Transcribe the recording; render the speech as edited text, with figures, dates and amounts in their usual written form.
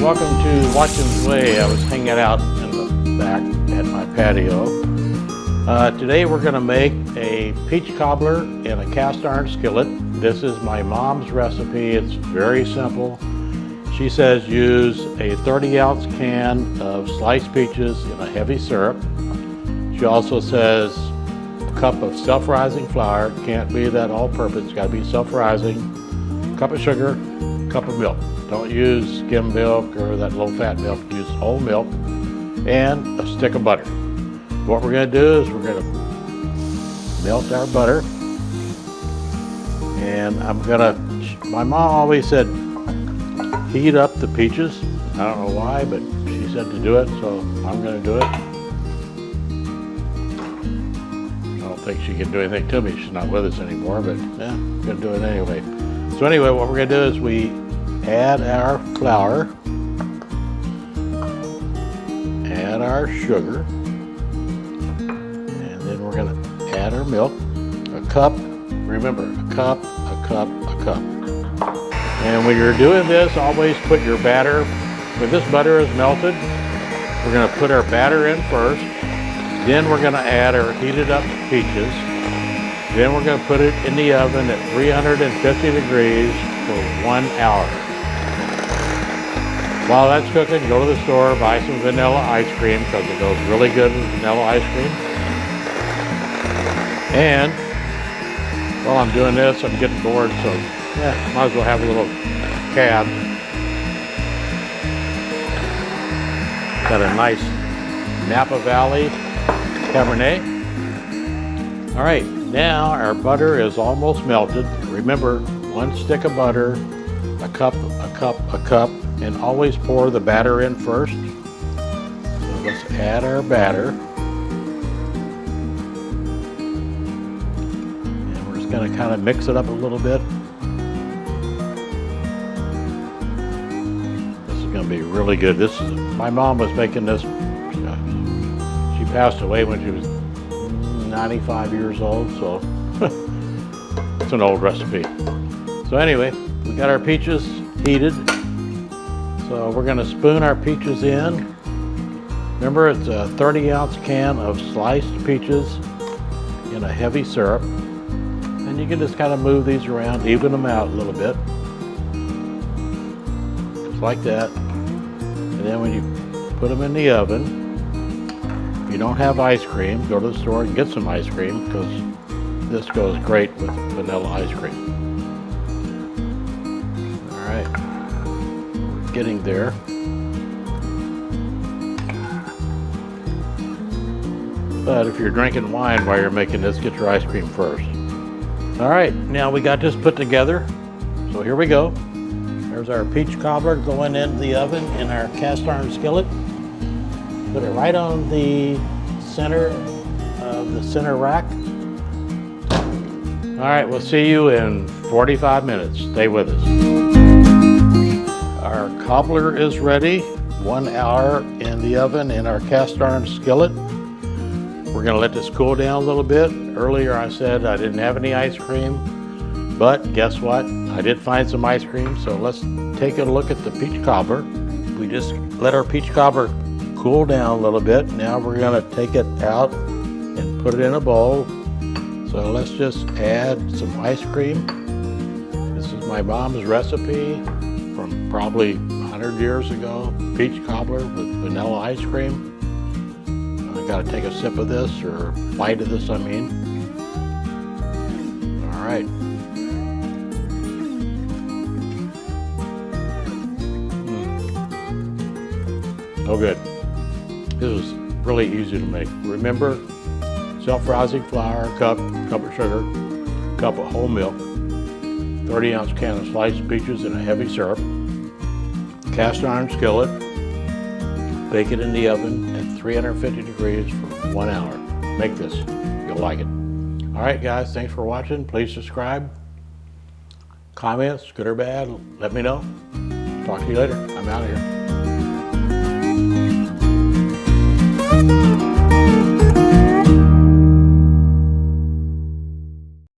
welcome to Watching's Way. I was hanging out in the back at my patio. Today we're going to make a peach cobbler in a cast iron skillet. This is my mom's recipe. It's very simple. She says use a 30-ounce can of sliced peaches in a heavy syrup. She also says a cup of self-rising flour. Can't be that all-purpose. It's got to be self-rising. Cup of sugar, cup of milk. Don't use skim milk or that low-fat milk. Use whole milk and a stick of butter. What we're going to do is we're going to melt our butter, and my mom always said heat up the peaches. I don't know why, but she said to do it, so I'm going to do it. I don't think she can do anything to me. She's not with us anymore, but yeah, I'm going to do it anyway. So anyway, what we're going to do is we add our flour, add our sugar, and then we're going to add our milk. A cup, remember, a cup, a cup, a cup. And when you're doing this, always put your batter, when this butter is melted, we're going to put our batter in first, then we're going to add our heated up peaches, then we're going to put it in the oven at 350 degrees for 1 hour. While that's cooking, go to the store, buy some vanilla ice cream because it goes really good with vanilla ice cream. And while I'm doing this, I'm getting bored, so yeah, might as well have a little cab. Got a nice Napa Valley Cabernet. All right, now our butter is almost melted. Remember, 1 stick of butter, a cup, a cup, a cup, and always pour the batter in first. So let's add our batter. And we're just going to kind of mix it up a little bit. This is going to be really good. My mom was making this. She passed away when she was 95 years old, so it's an old recipe. So anyway, we got our peaches heated. So we're going to spoon our peaches in. Remember, it's a 30-ounce can of sliced peaches in a heavy syrup. And you can just kind of move these around, even them out a little bit. Just like that. And then when you put them in the oven, if you don't have ice cream, go to the store and get some ice cream because this goes great with vanilla ice cream. All right. Getting there. But if you're drinking wine while you're making this, get your ice cream first. All right, now we got this put together. So here we go. There's our peach cobbler going into the oven in our cast iron skillet. Put it right on the center of the center rack. All right, we'll see you in 45 minutes. Stay with us. Our cobbler is ready, 1 hour in the oven in our cast iron skillet. We're going to let this cool down a little bit. Earlier I said I didn't have any ice cream, but guess what? I did find some ice cream, so let's take a look at the peach cobbler. We just let our peach cobbler cool down a little bit. Now we're going to take it out and put it in a bowl. So let's just add some ice cream. This is my mom's recipe from probably 100 years ago, peach cobbler with vanilla ice cream. I gotta take a sip of this, or bite of this, I mean. All right. Oh good. This is really easy to make. Remember, self-rising flour, cup of sugar, cup of whole milk, 30-ounce can of sliced peaches in a heavy syrup, cast iron skillet, bake it in the oven at 350 degrees for 1 hour. Make this, you'll like it. All right guys, thanks for watching. Please subscribe, comments, good or bad, let me know. Talk to you later. I'm out of here.